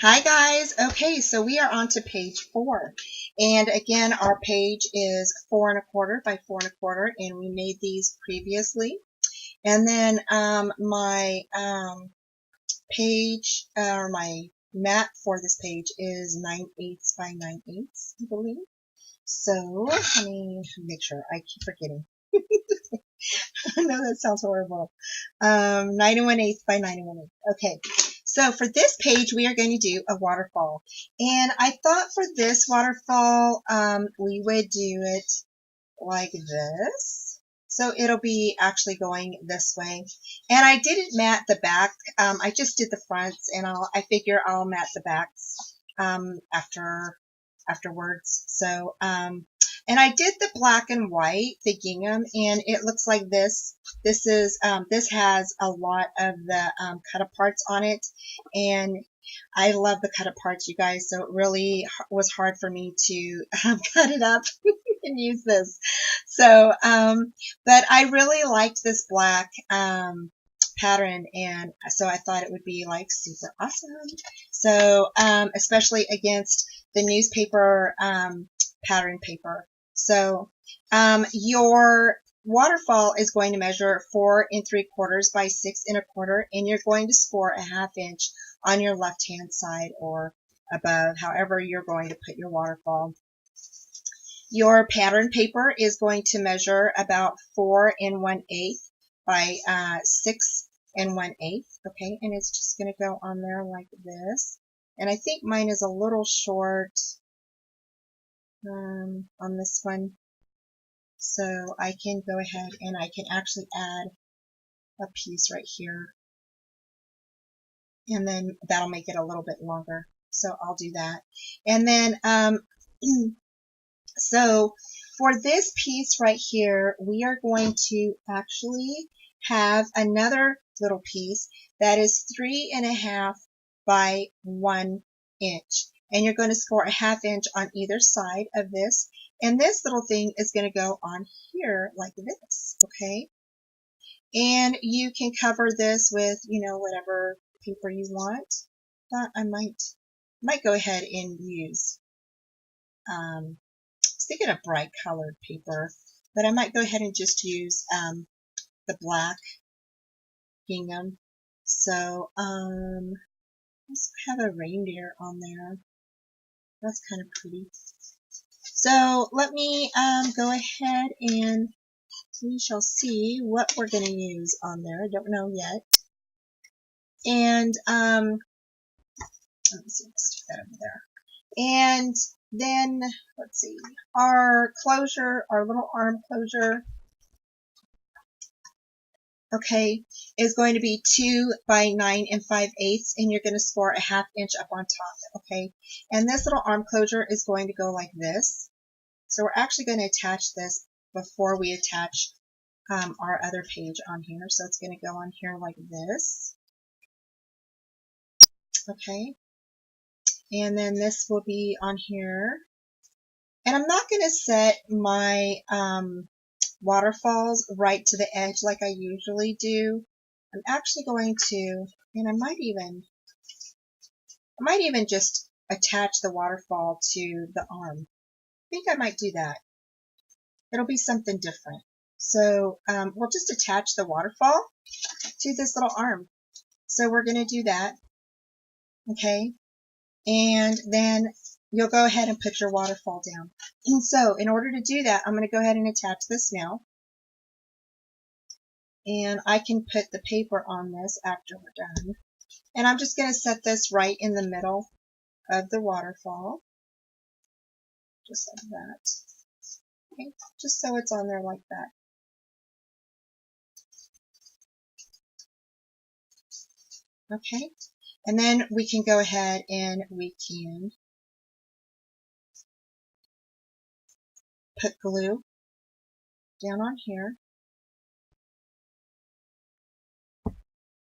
Hi guys. Okay, so we are on to page 4. And again, our page is 4 1/4 by 4 1/4, and we made these previously. And then my page, or my mat for this page is 9/8 by 9/8, I believe. So let me make sure. I keep forgetting. I know that sounds horrible. 9 1/8 by 9 1/8. Okay. So for this page, we are going to do a waterfall. And I thought for this waterfall, we would do it like this. So it'll be actually going this way. And I didn't mat the back. I just did the fronts, and I figure I'll mat the backs afterwards. So and I did the black and white, the gingham, and it looks like this. This has a lot of the cut aparts on it, and I love the cut aparts, you guys. So it really was hard for me to cut it up and use this. So, but I really liked this black pattern, and so I thought it would be like super awesome. So, especially against the newspaper pattern paper. So, your waterfall is going to measure 4 3/4 by 6 1/4, and you're going to score a 1/2 inch on your left hand side or above, however you're going to put your waterfall. Your pattern paper is going to measure about 4 1/8 by 6 1/8. Okay, and it's just going to go on there like this. And I think mine is a little short on this one. So I can go ahead and I can actually add a piece right here. And then that'll make it a little bit longer. So I'll do that. And then, so for this piece right here, we are going to actually have another little piece that is 3 1/2 by 1 inch. And you're going to score a 1/2 inch on either side of this. And this little thing is going to go on here like this, okay? And you can cover this with, whatever paper you want. But I might go ahead and use, I was thinking of bright colored paper, but I might go ahead and just use the black gingham. So, let's have a reindeer on there. That's kind of pretty. So let me go ahead and we shall see what we're going to use on there. I don't know yet. And let me see, let's stick that over there. And then let's see, our closure, our little arm closure, okay, is going to be 2 by 9 5/8, and you're going to score a 1/2 inch up on top, okay? And this little arm closure is going to go like this. So we're actually going to attach this before we attach our other page on here. So it's going to go on here like this, okay? And then this will be on here. And I'm not going to set my waterfalls right to the edge like I usually do. I'm actually going to, and I might even just attach the waterfall to the arm. I think I might do that. It'll be something different. So we'll just attach the waterfall to this little arm. So we're going to do that. Okay. And then you'll go ahead and put your waterfall down. And so in order to do that, I'm going to go ahead and attach this now. And I can put the paper on this after we're done. And I'm just going to set this right in the middle of the waterfall. Just like that. Okay, just so it's on there like that. Okay, and then we can go ahead and we can put glue down on here.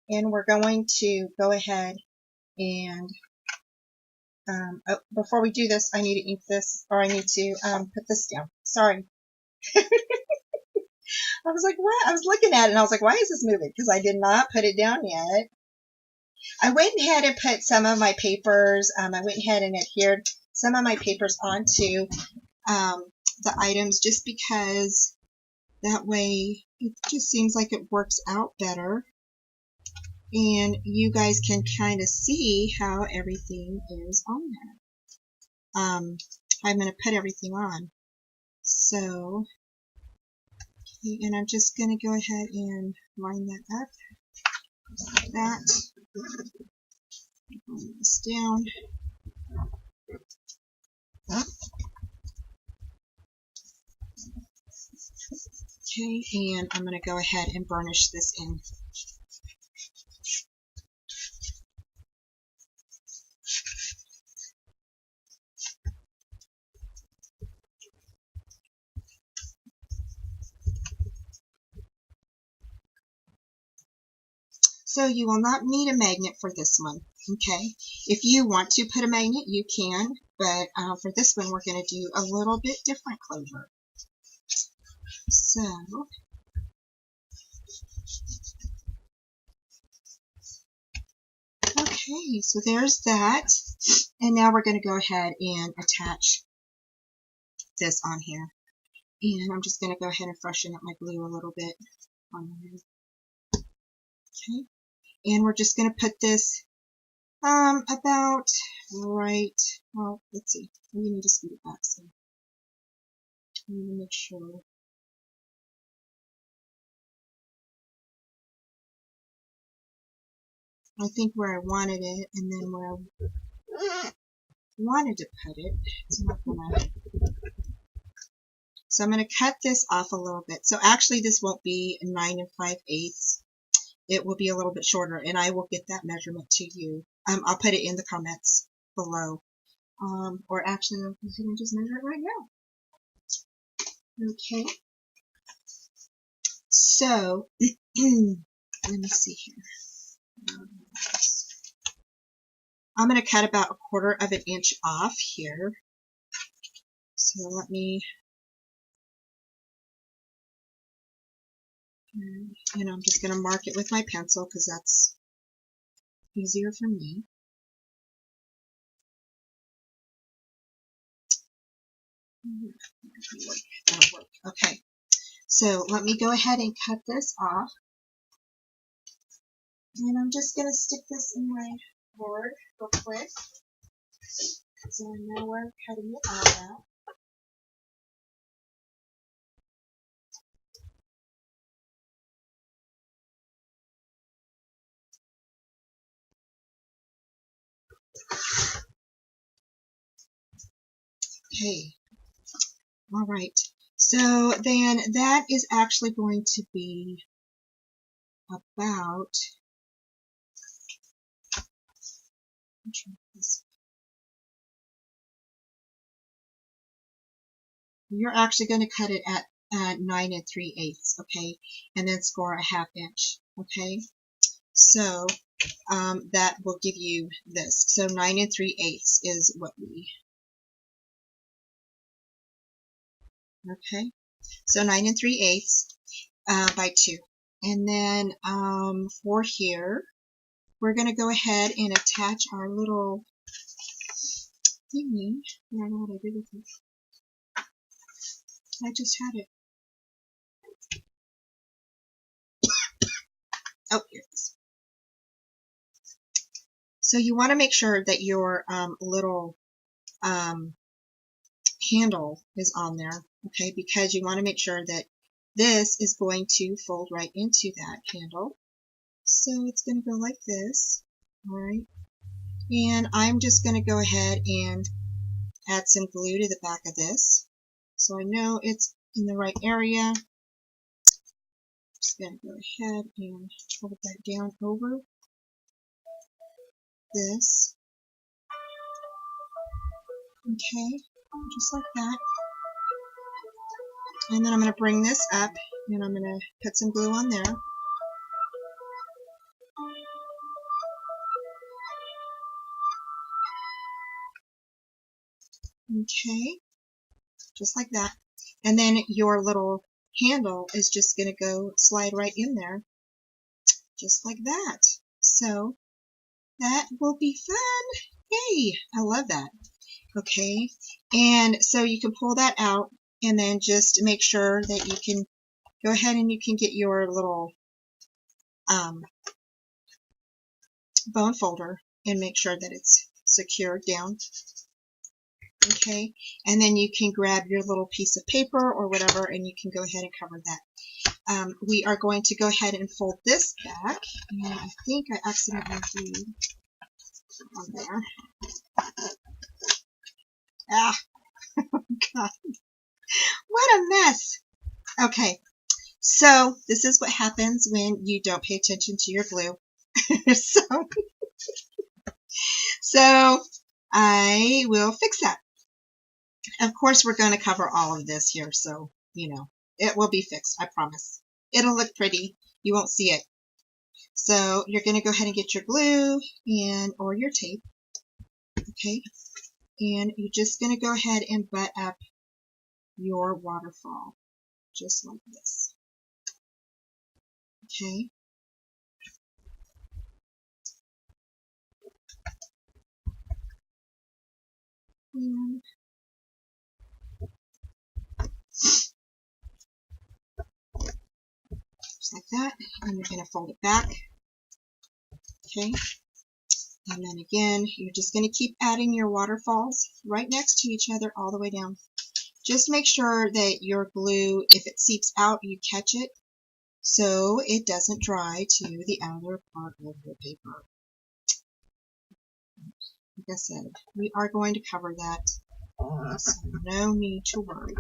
And we're going to go ahead and, before we do this, I need to ink this, or I need to put this down. Sorry. I was like, what? I was looking at it and I was like, why is this moving? Because I did not put it down yet. I went ahead and put some of my papers, I went ahead and adhered some of my papers onto the items just because that way it just seems like it works out better. And you guys can kind of see how everything is on there. I'm going to put everything on. So, okay, and I'm just going to go ahead and line that up like that. Line this down. Okay, and I'm going to go ahead and burnish this in. So you will not need a magnet for this one, okay? If you want to put a magnet, you can, but for this one, we're going to do a little bit different closure. So, okay, so there's that. And now we're going to go ahead and attach this on here. And I'm just going to go ahead and freshen up my glue a little bit on here. Okay, and we're just going to put this about right, well, let's see, we need to scoot it back, so I need to make sure. I think where I wanted it, and then where I wanted to put it, it's not gonna. So I'm going to cut this off a little bit. So actually this won't be 9 5/8. It will be a little bit shorter, and I will get that measurement to you. I'll put it in the comments below. Or actually, I'm going to just measure it right now. Okay. So, let me see here. I'm going to cut about 1/4 of an inch off here. So let me, and I'm just going to mark it with my pencil because that's easier for me. That'll work. Okay. So let me go ahead and cut this off. And I'm just going to stick this in my board real quick. So I know where I'm cutting it out at. Okay. All right. So then that is actually going to be about, you're actually going to cut it at 9 3/8, okay, and then score a 1/2 inch, okay. So that will give you this. So 9 3/8 is what we, okay. So 9 3/8 by 2, and then for here, we're going to go ahead and attach our little thingy. I don't know what I did with it. I just had it. Oh, here it is. So you want to make sure that your little handle is on there, okay, because you want to make sure that this is going to fold right into that handle. So it's going to go like this, all right, and I'm just going to go ahead and add some glue to the back of this so I know it's in the right area. Just going to go ahead and hold that down over this, okay, just like that. And then I'm going to bring this up and I'm going to put some glue on there. Okay, just like that. And then your little handle is just going to go slide right in there, just like that. So That will be fun. Yay, I love that. Okay, and so you can pull that out and then just make sure that you can go ahead and you can get your little bone folder and make sure that it's secured down. Okay, and then you can grab your little piece of paper or whatever and you can go ahead and cover that. We are going to go ahead and fold this back, and I think I accidentally drew on there. Ah, God, what a mess. Okay, so this is what happens when you don't pay attention to your glue. So I will fix that. Of course, we're going to cover all of this here, so, you know, it will be fixed, I promise. It'll look pretty. You won't see it. So you're going to go ahead and get your glue and or your tape, okay? And you're just going to go ahead and butt up your waterfall, just like this, okay? And just like that, and you're going to fold it back, okay? And then again, you're just going to keep adding your waterfalls right next to each other all the way down. Just make sure that your glue, if it seeps out, you catch it so it doesn't dry to the outer part of your paper. Like I said, we are going to cover that, so no need to worry.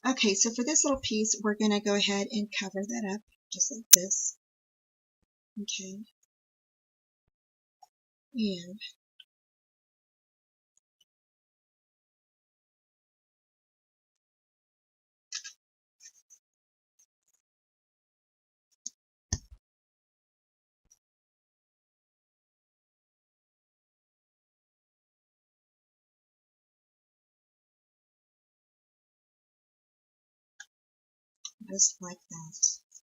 Okay, so for this little piece, we're going to go ahead and cover that up just like this. Okay, and just like that.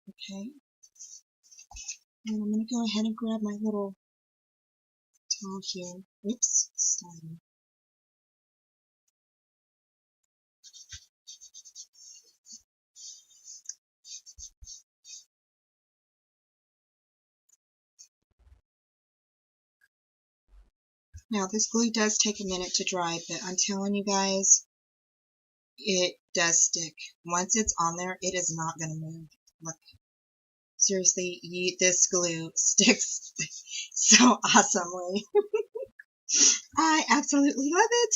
Okay, and I'm going to go ahead and grab my little towel here. Oops, sliding. Now this glue does take a minute to dry, but I'm telling you guys, it does stick. Once it's on there, it is not going to move. Look, seriously, this glue sticks so awesomely. I absolutely love it.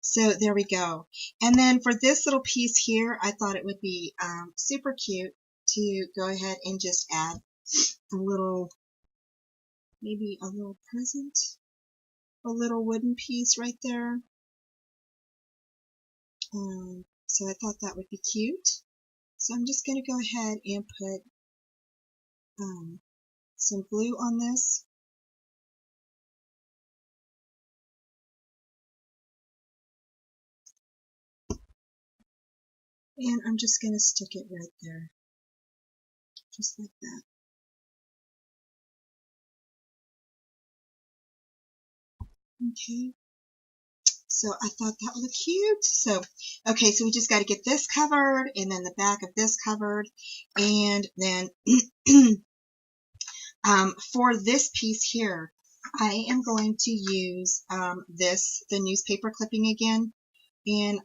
So there we go. And then for this little piece here, I thought it would be super cute to go ahead and just add a little, maybe a little present, a little wooden piece right there. So I thought that would be cute. So I'm just going to go ahead and put some glue on this. And I'm just going to stick it right there, just like that. Okay, so I thought that would look cute. So, okay, so we just got to get this covered, and then the back of this covered, and then for this piece here, I am going to use the newspaper clipping again, and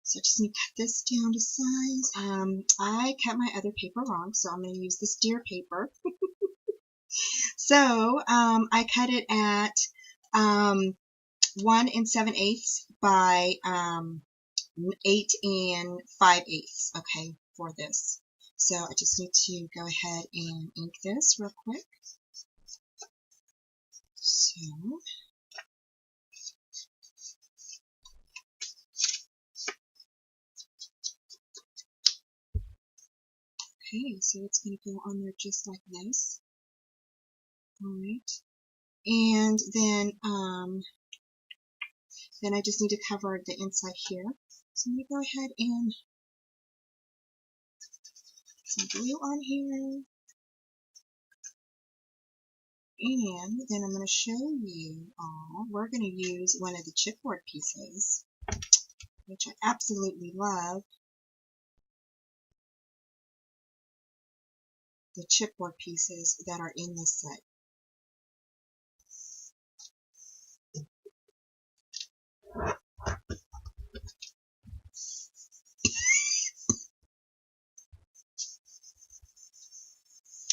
so I just need to cut this down to size. I cut my other paper wrong, so I'm going to use this deer paper. So I cut it at 1 7/8 by 8 5/8. Okay, for this. So I just need to go ahead and ink this real quick. So okay, so it's going to go on there just like this. All right, and then I just need to cover the inside here. So I'm going to go ahead and some glue on here. And then I'm going to show you all, we're going to use one of the chipboard pieces, which I absolutely love. The chipboard pieces that are in this set.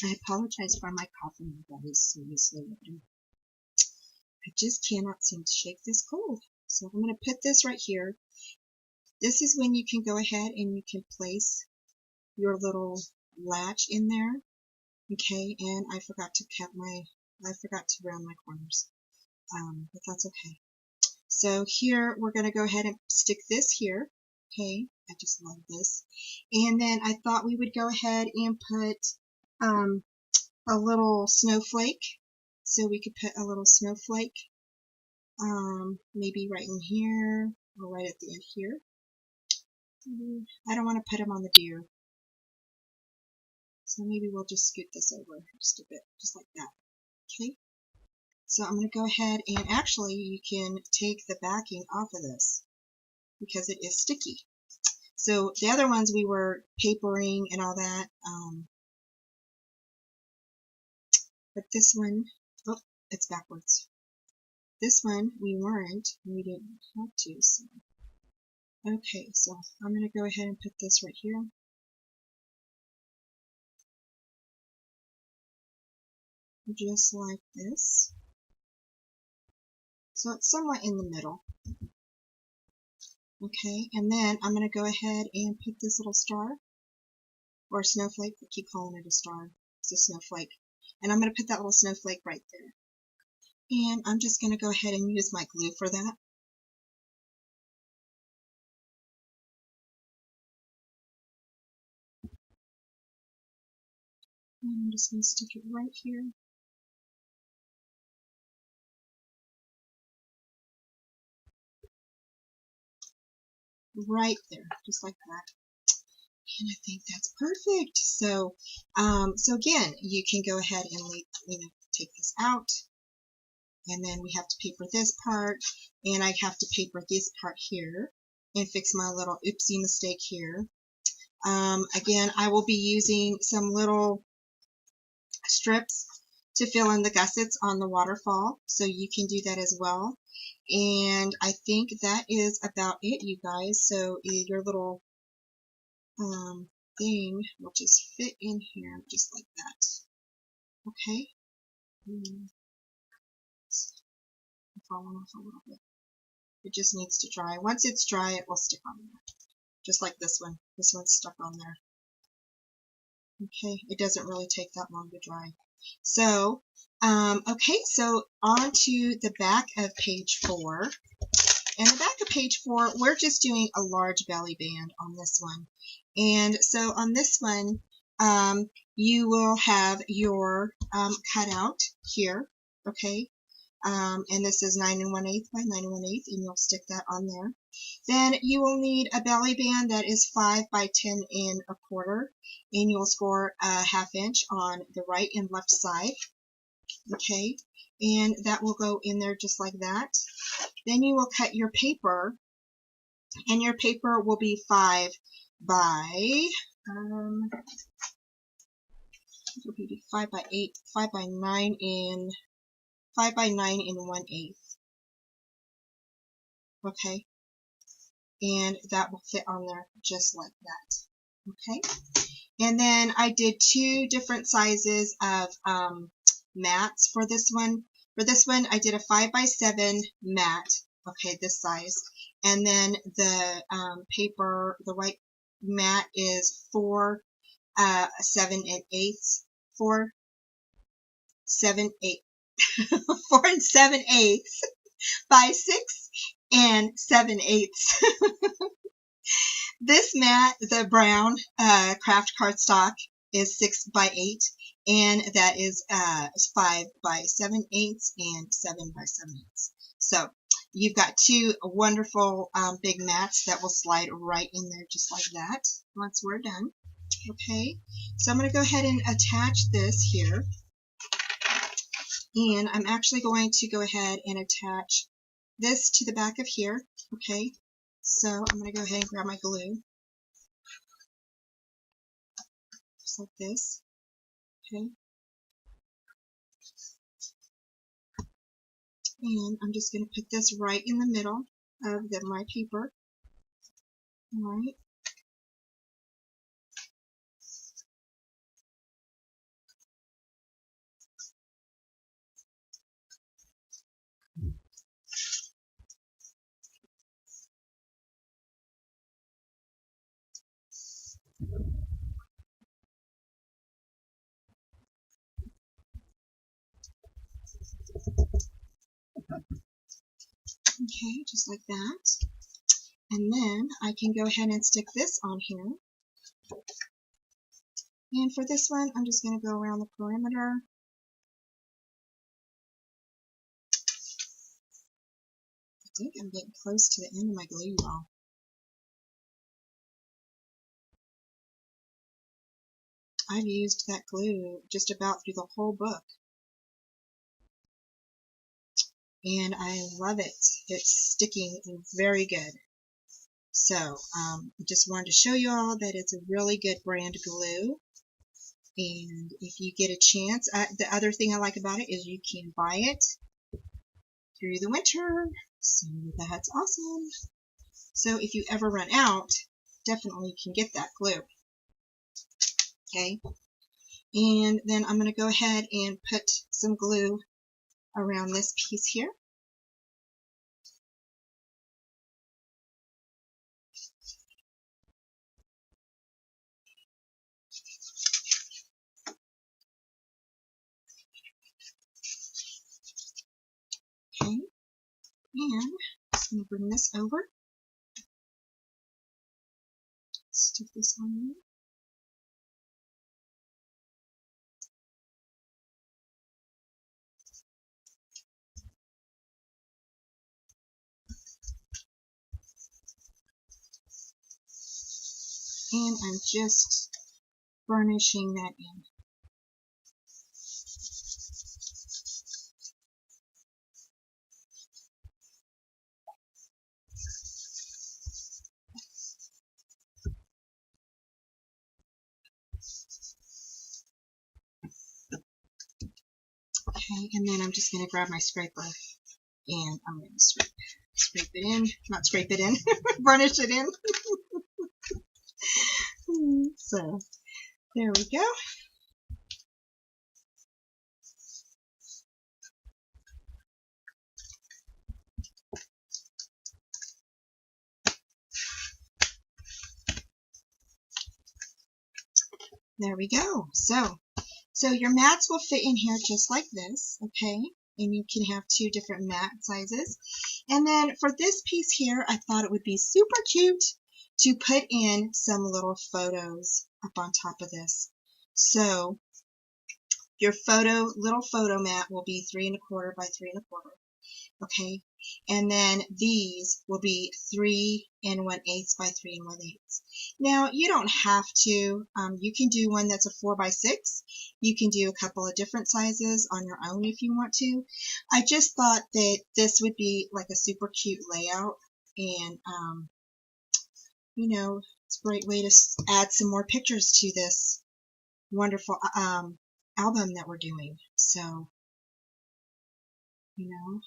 I apologize for my coughing, that is seriously loading. I just cannot seem to shake this cold. So I'm going to put this right here. This is when you can go ahead and you can place your little latch in there. Okay, and I forgot to round my corners. But that's okay. So here we're going to go ahead and stick this here. Okay, I just love this. And then I thought we would go ahead and put a little snowflake. So we could put a little snowflake, maybe right in here or right at the end here. I don't want to put them on the deer. So maybe we'll just scoot this over just a bit, just like that. Okay. So I'm going to go ahead and actually you can take the backing off of this because it is sticky. So the other ones we were papering and all that, but this one, oh, it's backwards. This one we weren't, we didn't have to. So. Okay, so I'm going to go ahead and put this right here. Just like this. So it's somewhat in the middle. Okay, and then I'm going to go ahead and put this little star, or snowflake, I keep calling it a star, it's a snowflake. And I'm going to put that little snowflake right there. And I'm just going to go ahead and use my glue for that. And I'm just going to stick it right here. Right there, just like that. And I think that's perfect. So, so again, you can go ahead and take this out. And then we have to paper this part, and I have to paper this part here and fix my little oopsie mistake here. Again, I will be using some little strips to fill in the gussets on the waterfall, so you can do that as well. And I think that is about it, you guys. So your little thing will just fit in here just like that. Okay. Falling off a little bit. It just needs to dry. Once it's dry, it will stick on there. Just like this one. This one's stuck on there. Okay, it doesn't really take that long to dry. So, okay, so on to the back of page 4. And the back of page 4, we're just doing a large belly band on this one. And so on this one, you will have your cutout here, okay? And this is 9 1/8 by 9 1/8, and you'll stick that on there. Then you will need a belly band that is 5 by 10 1/4, and you'll score a 1/2 inch on the right and left side. Okay, and that will go in there just like that. Then you will cut your paper, and your paper will be 5 by 5 by 8, 5 by 9 and 5 by 9 1/8. Okay, and that will fit on there just like that. Okay, and then I did 2 different sizes of mats for this one. For this one, I did a 5 by 7 mat. Okay, this size, and then the paper, the white mat is 4 7 8 4 7 8 4 7/8 by 6 7/8. This mat, the brown craft cardstock, is 6 by 8, and that is 5 by 7/8 and 7 by 7/8. So you've got 2 wonderful big mats that will slide right in there just like that once we're done. Okay, so I'm going to go ahead and attach this here, and I'm actually going to go ahead and attach this to the back of here. Okay, so I'm going to go ahead and grab my glue, just like this. Okay, and I'm just going to put this right in the middle of my paper. All right. Okay, just like that. And then I can go ahead and stick this on here. And for this one, I'm just going to go around the perimeter. I think I'm getting close to the end of my glue, y'all. I've used that glue just about through the whole book, and I love it. It's sticking very good. So I just wanted to show you all that it's a really good brand glue. And if you get a chance, the other thing I like about it is you can buy it through the winter. So that's awesome. So if you ever run out, definitely can get that glue. Okay. And then I'm going to go ahead and put some glue around this piece here. Okay. And I'm just going to bring this over. Stick this on there. And I'm just burnishing that in. Okay, and then I'm just going to grab my scraper and I'm going to scrape it in, not scrape it in, burnish it in. So there we go. There we go. So your mats will fit in here just like this, okay? And you can have two different mat sizes. And then for this piece here, I thought it would be super cute to put in some little photos up on top of this. So your little photo mat will be 3 1/4 by 3 1/4. Okay, and then these will be 3 1/8 by 3 1/8. Now you don't have to. You can do one that's a 4 by 6. You can do a couple of different sizes on your own if you want to. I just thought that this would be like a super cute layout, and you know, it's a great way to add some more pictures to this wonderful album that we're doing. So, you know.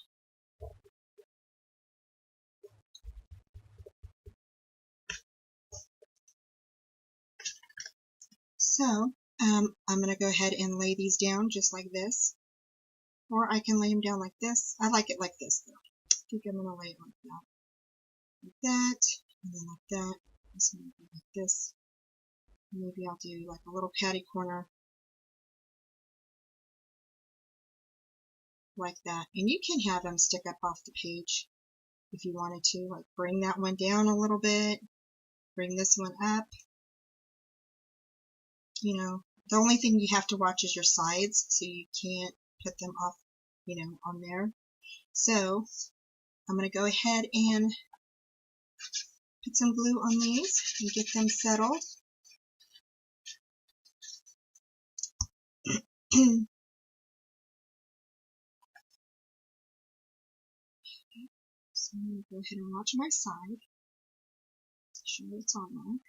So I'm going to go ahead and lay these down just like this, or I can lay them down like this. I like it like this though. I think I'm going to lay it like that, and then like that. This one will be like this. Maybe I'll do like a little patty corner like that. And you can have them stick up off the page if you wanted to, like bring that one down a little bit, bring this one up. You know, the only thing you have to watch is your sides, so you can't put them off, you know, on there. So I'm going to go ahead and put some glue on these and get them settled. So I'm going to go ahead and watch my side. Sure it's on there.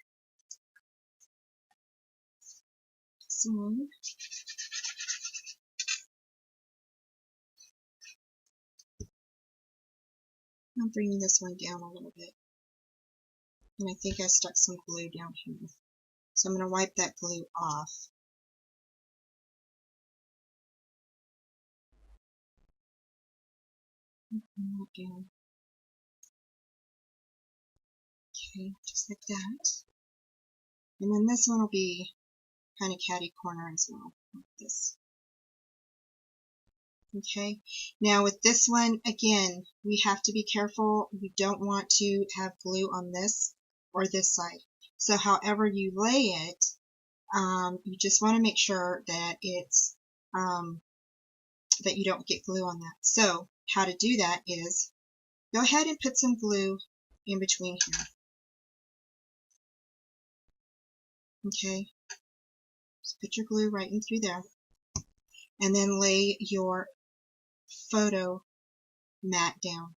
So I'm bringing this one down a little bit. And I think I stuck some glue down here. So I'm going to wipe that glue off. Down. Okay, just like that. And then this one will be kind of catty corner as well, like this. Okay, now with this one, again, we have to be careful. You don't want to have glue on this or this side. So however you lay it, you just want to make sure that it's, that you don't get glue on that. So how to do that is go ahead and put some glue in between here. Okay, just put your glue right in through there. And then lay your photo mat down.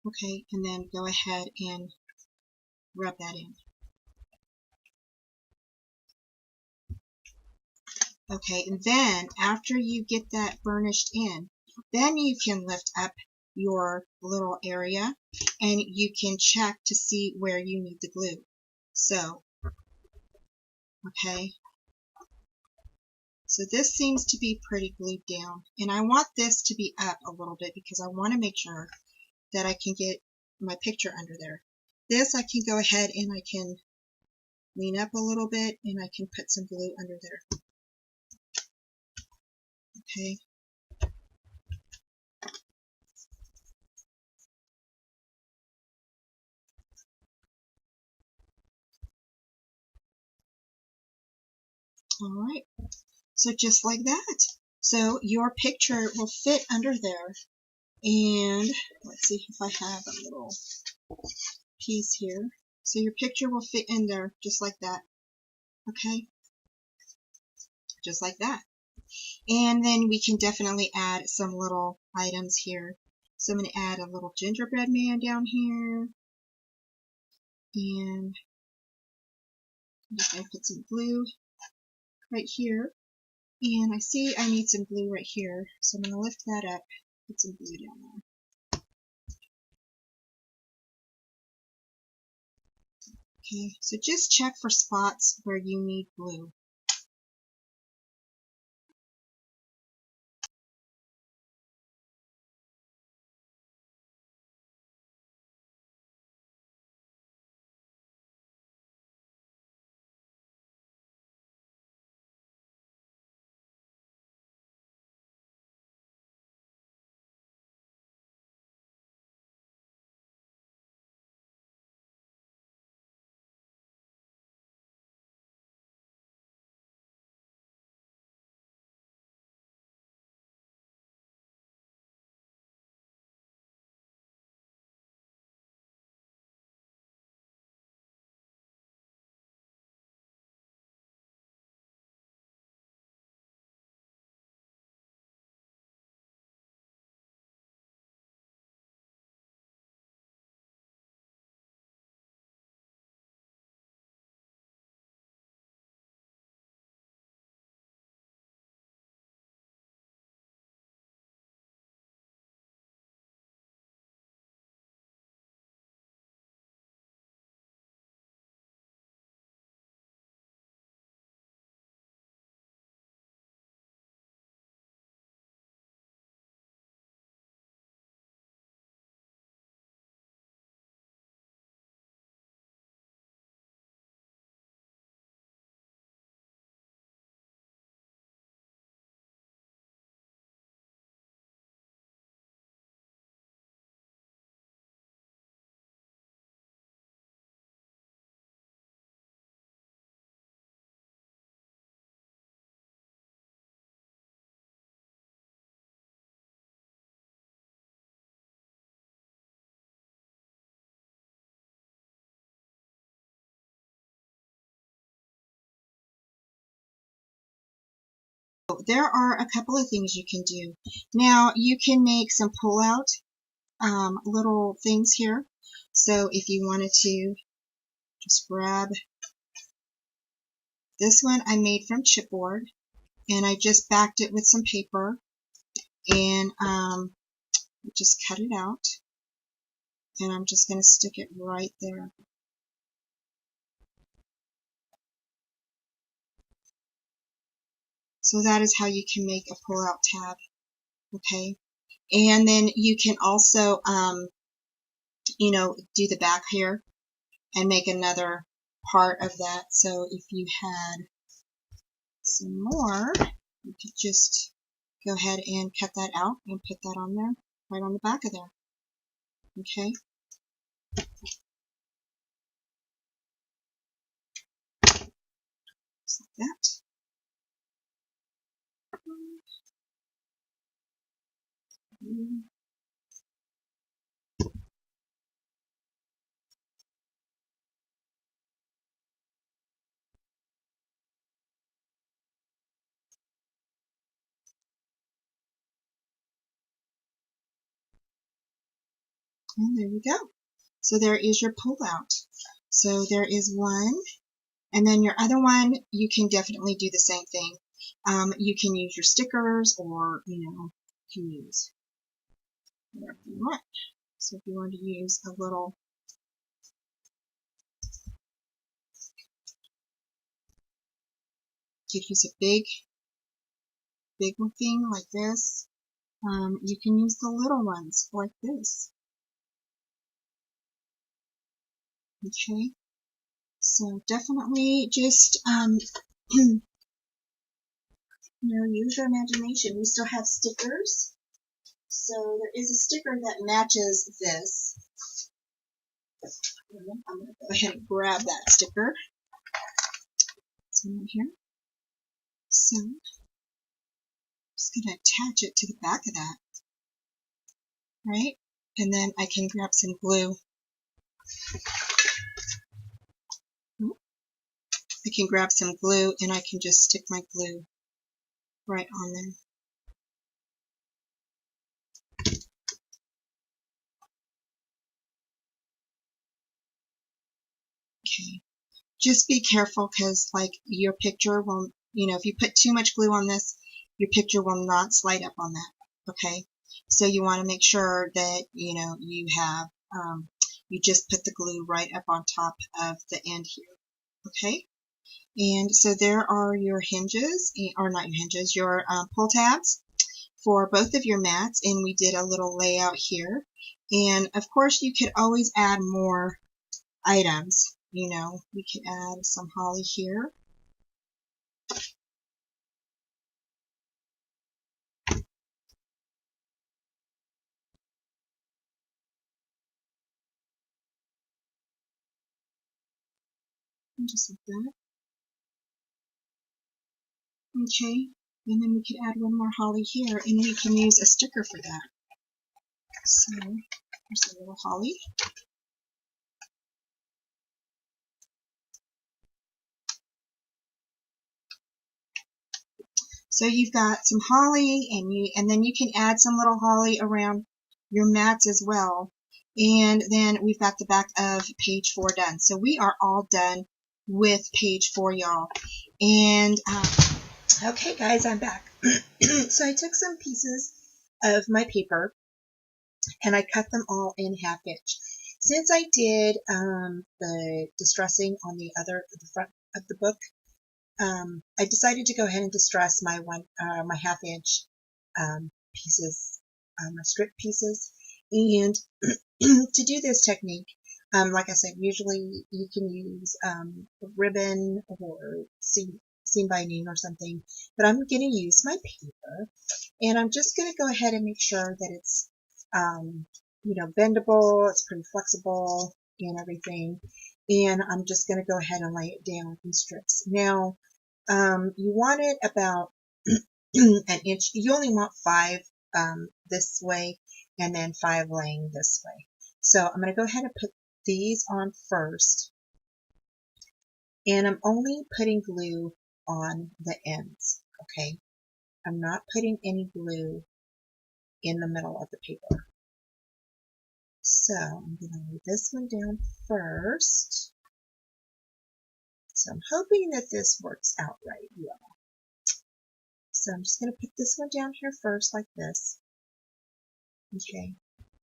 Okay, and then go ahead and rub that in. Okay, and then after you get that burnished in, then you can lift up your little area and you can check to see where you need the glue. So, okay, so this seems to be pretty glued down, and I want this to be up a little bit because I want to make sure that I can get my picture under there. This I can go ahead and I can lean up a little bit and I can put some glue under there. Okay. All right. So just like that. So your picture will fit under there. And let's see if I have a little piece here. So your picture will fit in there just like that. Okay. Just like that. And then we can definitely add some little items here. So I'm going to add a little gingerbread man down here. And I'm just going to put some glue right here. And I see I need some glue right here. So I'm going to lift that up, put some glue down there. Okay, so just check for spots where you need glue. there are a couple of things you can do. Now, you can make some pull-out little things here. So if you wanted to just grab this one, I made from chipboard, and I just backed it with some paper, and just cut it out, and I'm just going to stick it right there. So that is how you can make a pull-out tab, okay? And then you can also, you know, do the back here and make another part of that. So if you had some more, you could just go ahead and cut that out and put that on there, right on the back of there, okay? Just like that. And there you go. So there is your pull out. So there is one, and then your other one, you can definitely do the same thing. You can use your stickers, or, you know, you can use whatever you want. So if you want to use a little you could use a big thing like this. You can use the little ones like this. Okay, so definitely just you know, use your imagination. We still have stickers. So there is a sticker that matches this. I'm going to go ahead and grab that sticker. It's right here. So I'm just going to attach it to the back of that, right? And then I can grab some glue. I can grab some glue, and I can just stick my glue right on there. Okay. Just be careful, because like your picture won't, you know, if you put too much glue on this, your picture will not slide up on that. Okay. So you want to make sure that, you know, you have, you just put the glue right up on top of the end here. Okay. And so there are your hinges, or not your hinges, your pull tabs for both of your mats, and we did a little layout here. And of course you could always add more items. You know, we could add some holly here. And just like that. Okay, and then we could add one more holly here, and we can use a sticker for that. So there's a little holly. So you've got some holly, and then you can add some little holly around your mats as well. And then we've got the back of page 4 done. So we are all done with page 4, y'all. And okay, guys, I'm back. So I took some pieces of my paper, and I cut them all in 1/2 inch. Since I did the distressing on the front of the book, I decided to go ahead and distress my 1/2 inch pieces, my strip pieces. And to do this technique, like I said, usually you can use ribbon or seam binding or something, but I'm going to use my paper, and I'm just going to go ahead and make sure that it's you know, bendable, it's pretty flexible and everything. And I'm just going to go ahead and lay it down in strips. Now, you want it about an inch. You only want 5 this way, and then 5 laying this way. So I'm going to go ahead and put these on first. And I'm only putting glue on the ends, okay? I'm not putting any glue in the middle of the paper. So I'm going to lay this one down first. So I'm hoping that this works out right, y'all. So I'm just going to put this one down here first like this. Okay.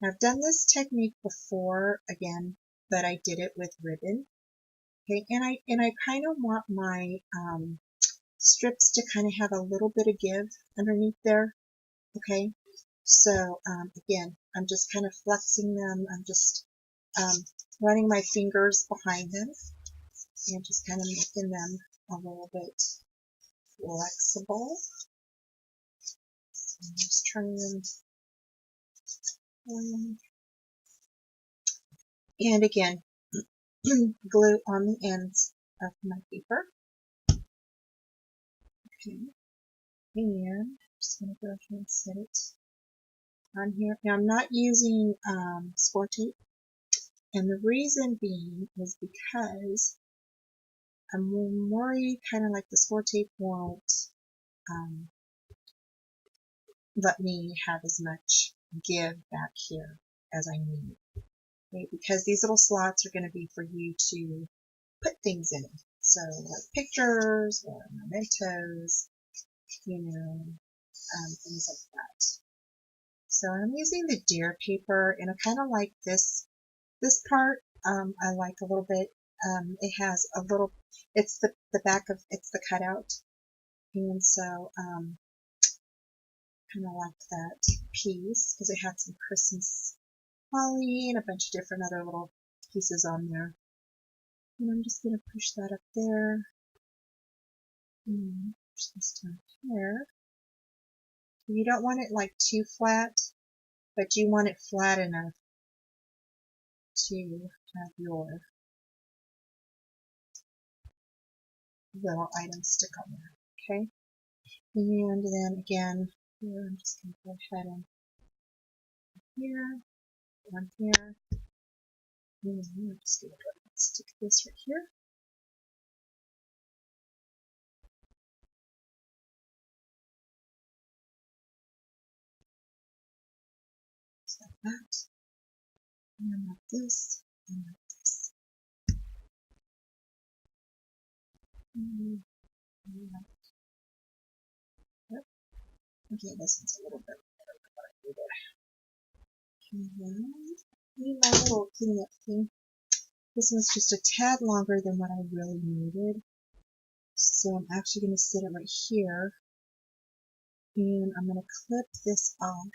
Now I've done this technique before again, but I did it with ribbon. Okay, and I kind of want my strips to kind of have a little bit of give underneath there. Okay, so again, I'm just kind of flexing them. I'm just running my fingers behind them and just kind of making them a little bit flexible. So I'm just turning them around. And again, glue on the ends of my paper. Okay, and I'm just going to go ahead and set it on here. Now I'm not using score tape, and the reason being is because I'm worried kind of like the score tape won't let me have as much give back here as I need. Okay? Because these little slots are going to be for you to put things in. So like pictures or mementos, you know, things like that. So I'm using the Adhere paper, and I kind of like this part. I like a little bit. It has a little. It's the back of it's the cutout, and so kind of like that piece because it had some Christmas holly and a bunch of different other little pieces on there. And I'm just gonna push that up there. And push this down here. You don't want it like too flat, but you want it flat enough to have your little items stick on there, okay? And then again, here I'm just going to go ahead and here, one here, and then I'm just going to go ahead and stick this right here. Just like that. And like this, and like this. And like that. Okay, this one's a little bit better than what I did. And then I need my little cleanup thing. This one's just a tad longer than what I really needed. So I'm actually going to sit it right here. And I'm going to clip this off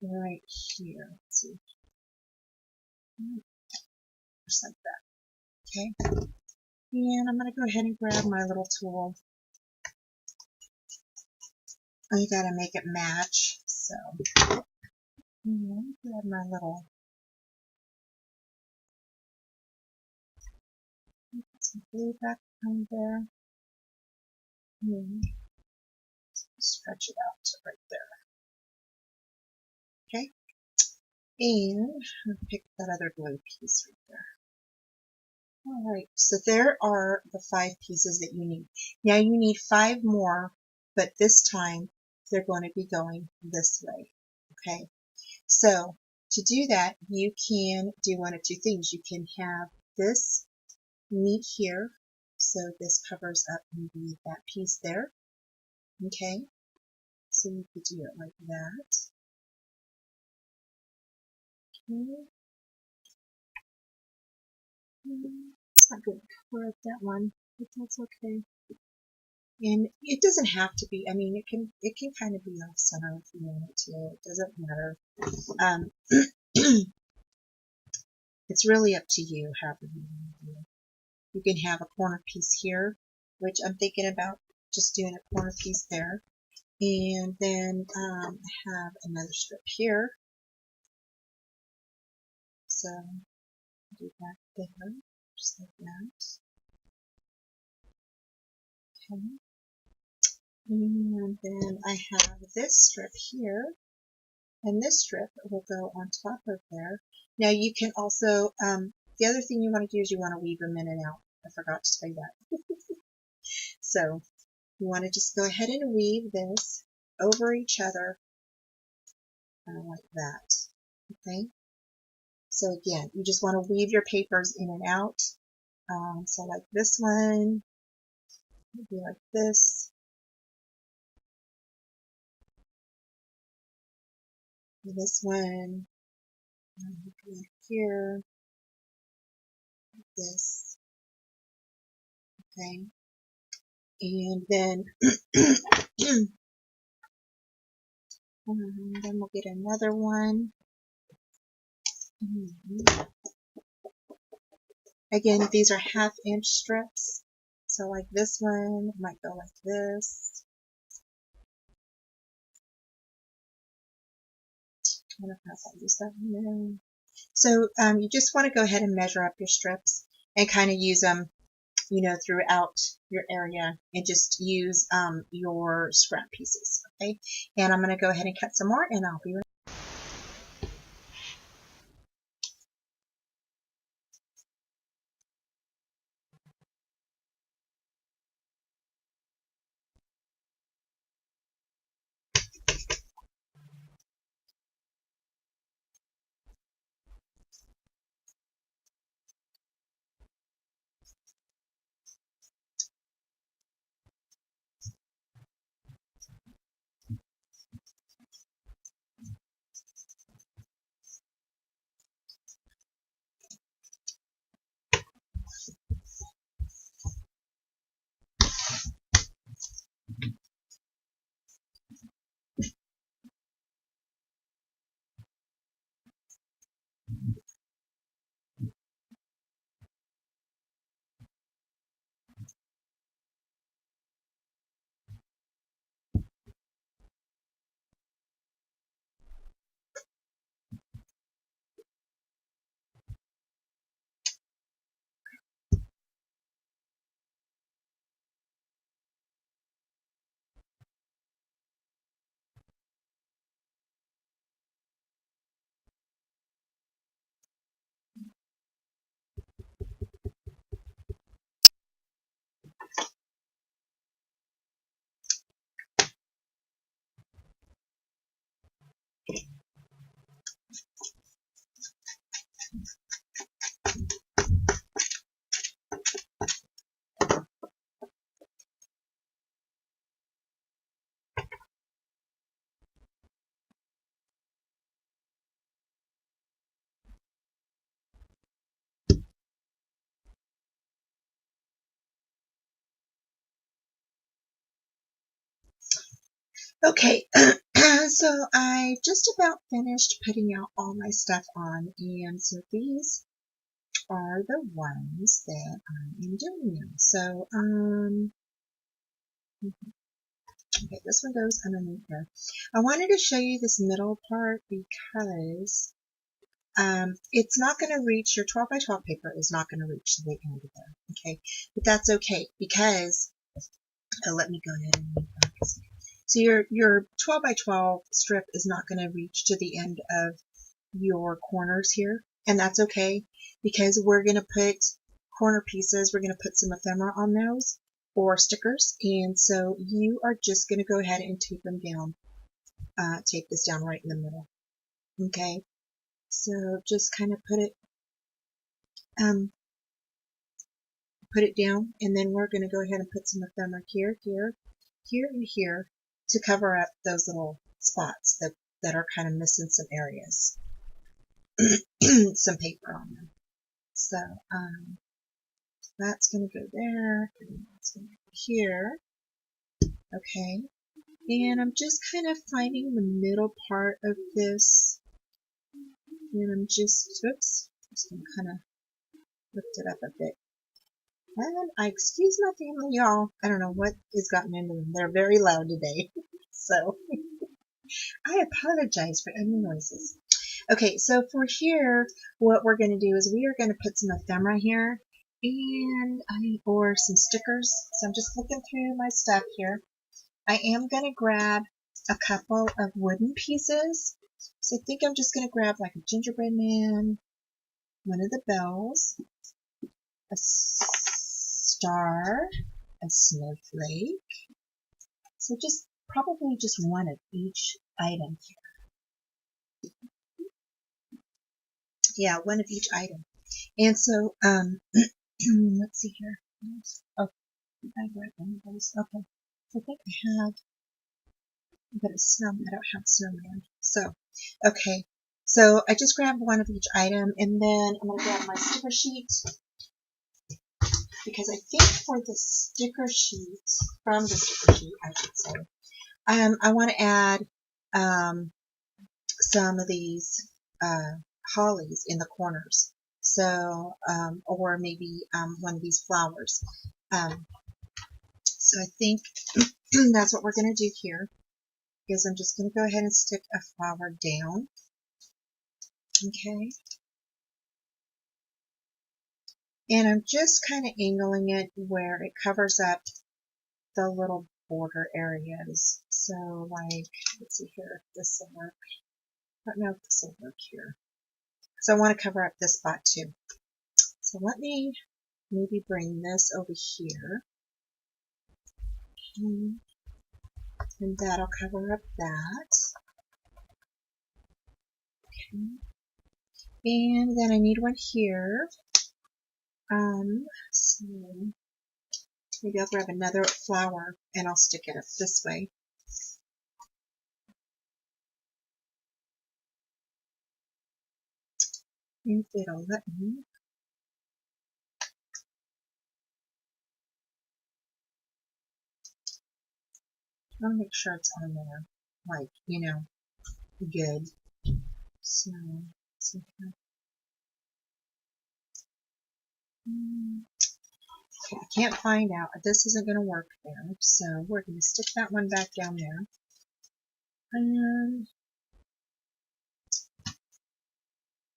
right here. Let's see. Just like that. Okay. And I'm going to go ahead and grab my little tool. I got to make it match. So grab my little. Put some glue back on there. And stretch it out to right there. Okay. And I'll pick that other glue piece right there. Alright, so there are the 5 pieces that you need. Now you need 5 more, but this time they're going to be going this way. Okay, so to do that, you can do one of 2 things. You can have this meet here, so this covers up maybe that piece there. Okay, so you could do it like that. Okay. It's not going to cover up that one, but that's okay. And it doesn't have to be, I mean, it can kind of be off center if you want it to. It doesn't matter. It's really up to you however you want to do it. You can have a corner piece here, which I'm thinking about just doing a corner piece there. And then have another strip here. So do that there, just like that. Okay. And then I have this strip here, and this strip will go on top of there. Now you can also, the other thing you want to do is you want to weave them in and out. I forgot to say that. So you want to just go ahead and weave this over each other like that. Okay. So again, you just want to weave your papers in and out. So like this one would be like this. And this one would be like here. Like this. Okay. And then then we'll get another one. Again, these are 1/2 inch strips. So like this one might go like this. I don't know if I'll use that one there. So you just want to go ahead and measure up your strips and kind of use them, you know, throughout your area, and just use your scrap pieces. Okay. And I'm going to go ahead and cut some more, and I'll be right back. Okay, so I just about finished putting out all my stuff on, and so these are the ones that I am doing now. So, okay, this one goes underneath here. I wanted to show you this middle part because it's not going to reach, your 12 by 12 paper is not going to reach the end of there, okay? But that's okay because, let me go ahead and focus. So your 12 by 12 strip is not going to reach to the end of your corners here, and that's okay because we're going to put corner pieces, we're going to put some ephemera on those or stickers, and so you are just going to go ahead and tape them down, tape this down right in the middle, okay? So just kind of put it down, and then we're going to go ahead and put some ephemera here, here, here, and here to cover up those little spots that are kind of missing some areas, some paper on them. So that's going to go there, and that's going to go here, okay? And I'm just kind of finding the middle part of this, and I'm just going to kind of lift it up a bit. And I excuse my family, y'all. I don't know what has gotten into them. They're very loud today. So I apologize for any noises. Okay, so for here, what we're going to do is we are going to put some ephemera here and or some stickers. So I'm just looking through my stuff here. I am going to grab a couple of wooden pieces. So I think I'm just going to grab like a gingerbread man, one of the bells, a star, a snowflake. So probably just one of each item here. Yeah, one of each item. And so, let's see here. Oh, I grabbed one of those. Okay. So I think I have, but it's I don't have snowman. So, okay. So I just grabbed one of each item, and then I'm going to grab my sticker sheet, because I think for the sticker sheet, from the sticker sheet, I should say, I want to add some of these hollies in the corners. So, or maybe one of these flowers. So I think that's what we're going to do here, is I'm just going to go ahead and stick a flower down. Okay. And I'm just kind of angling it where it covers up the little border areas. So like, let's see here, this will work. I don't know if this will work here. So I want to cover up this spot too. So let me maybe bring this over here. And that'll cover up that. Okay. And then I need one here. So maybe I'll grab another flower and I'll stick it up this way. If it'll let me. I want to make sure it's on there, like, you know, good. So, let's see here. Okay, I can't find out. This isn't going to work there, so we're going to stick that one back down there. And,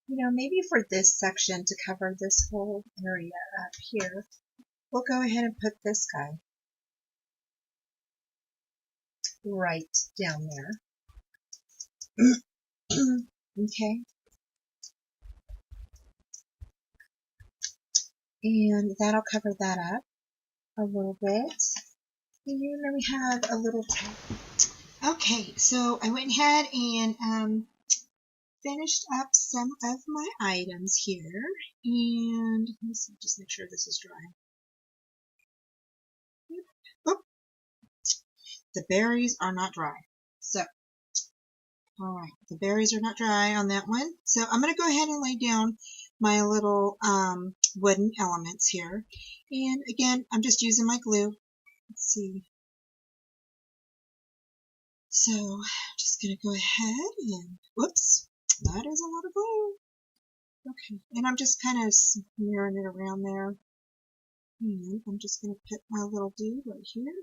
you know, maybe for this section to cover this whole area up here, we'll go ahead and put this guy right down there. Okay. And that'll cover that up a little bit. And then we have a little tag. Okay, so I went ahead and finished up some of my items here. And let's just make sure this is dry. Oh, the berries are not dry. So, all right, the berries are not dry on that one. So I'm going to go ahead and lay down my little wooden elements here. And again, I'm just using my glue. Let's see. So I'm just going to go ahead and, whoops, that is a lot of glue. Okay, and I'm just kind of smearing it around there. And I'm just going to put my little dude right here.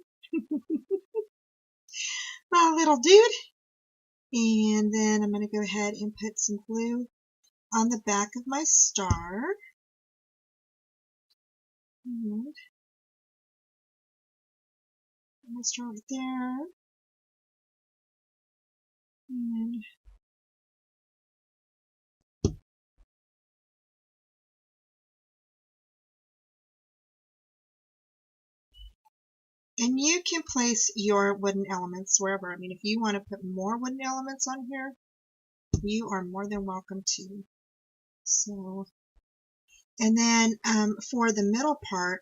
My little dude. And then I'm going to go ahead and put some glue on the back of my star. And my star right there. And you can place your wooden elements wherever. I mean, if you want to put more wooden elements on here, you are more than welcome to. So, and then for the middle part,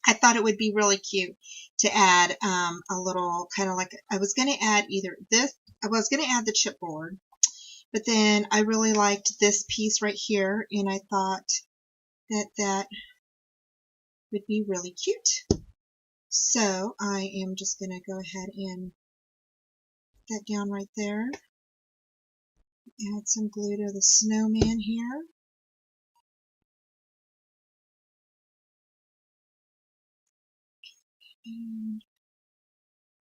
I thought it would be really cute to add a little kind of like, I was going to add either this, I was going to add the chipboard, but then I really liked this piece right here, and I thought that that would be really cute. So I am just going to go ahead and put that down right there. Add some glue to the snowman here. And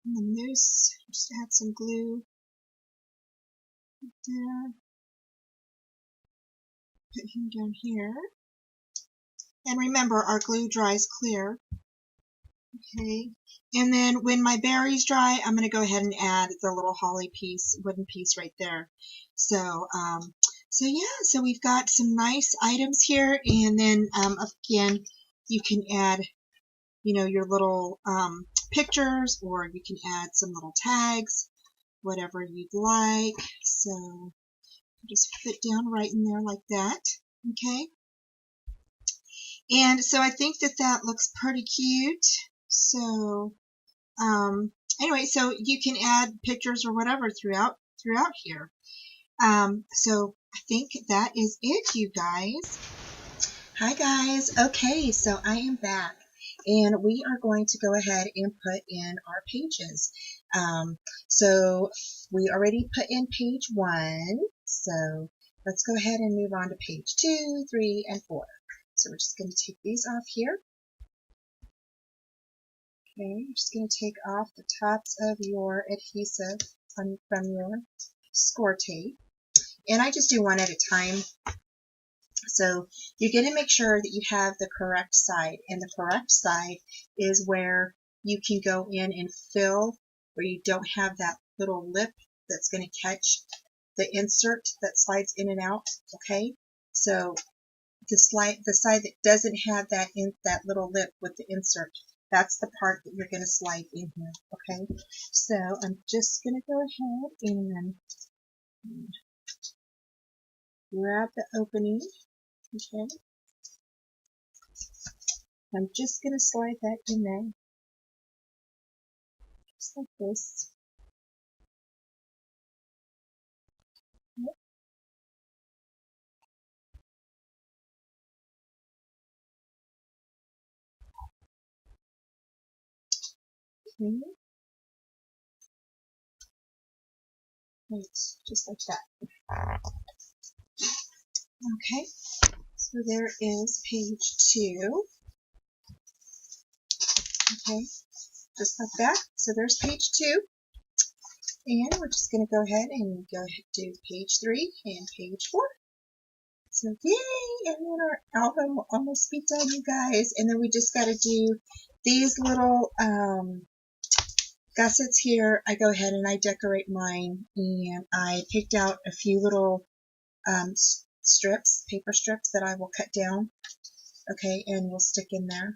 the moose, just add some glue right there. Put him down here. And remember, our glue dries clear. Okay. And then when my berries dry, I'm going to go ahead and add the little holly piece, wooden piece right there. So, so yeah, so we've got some nice items here. And then, again, you can add your little pictures, or you can add some little tags, whatever you'd like. So just fit down right in there like that. Okay. And so I think that that looks pretty cute. So anyway, so you can add pictures or whatever throughout here. So I think that is it, you guys. Hi guys. Okay, so I am back, and we are going to go ahead and put in our pages. So we already put in page 1, so let's go ahead and move on to page 2, 3, and 4. So we're just going to take these off here. Okay, you're just going to take off the tops of your adhesive from your score tape. And I just do one at a time. So you're going to make sure that you have the correct side. And the correct side is where you can go in and fill, where you don't have that little lip that's going to catch the insert that slides in and out. Okay, so the side that doesn't have that little lip with the insert, that's the part that you're going to slide in here. Okay, so I'm just going to go ahead and grab the opening. Okay, I'm just going to slide that in there, just like this. Yep. Okay, right, just like that. Okay, so there is page 2. Okay, just like that. So there's page 2. And we're just going to go ahead and do page 3 and page 4. So yay! And then our album will almost be done, you guys. And then we just got to do these little gussets here. I go ahead and I decorate mine, and I picked out a few little strips, paper strips that I will cut down. Okay, and we'll stick in there.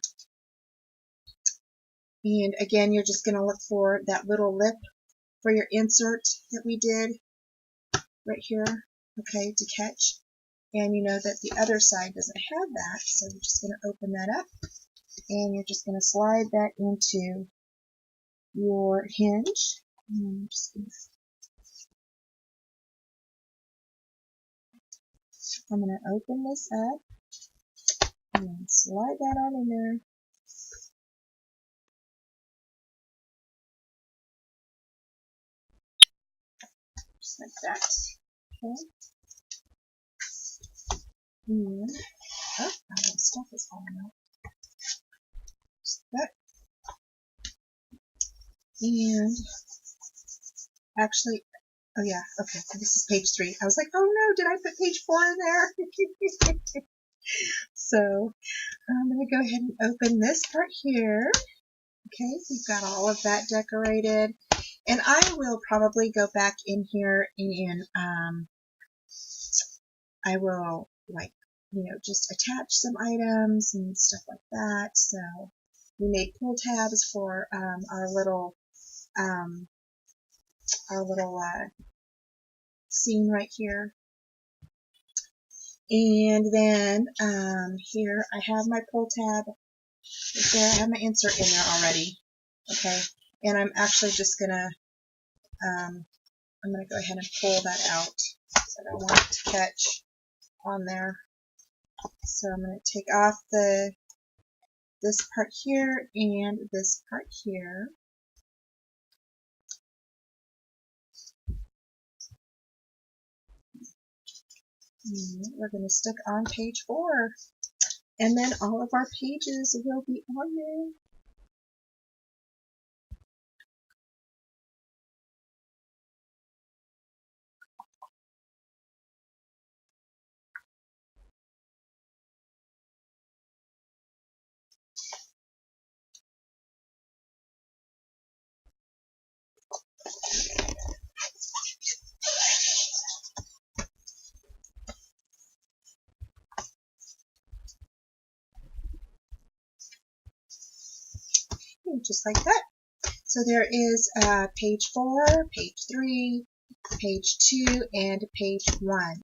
And again, you're just going to look for that little lip for your insert that we did right here, okay, to catch. And you know that the other side doesn't have that, so you're just going to open that up, and you're just going to slide that into your hinge. And I'm going to open this up and slide that on in there. Just like that. Okay. And oh, my stuff is falling out. Just like that. And actually, oh yeah, okay, this is page 3. I was like, oh no, did I put page 4 in there? So I'm going to go ahead and open this part here. Okay, we've got all of that decorated. And I will probably go back in here and I will, like, just attach some items and stuff like that. So we made pull tabs for our little scene right here. And then here I have my pull tab right there. I have my insert in there already. Okay, and I'm actually just gonna I'm gonna go ahead and pull that out because I don't want it to catch on there. So I'm gonna take off this part here and this part here. And we're gonna stick on page 4, and then all of our pages will be on there. just like that. So there is page 4, page 3, page 2, and page 1.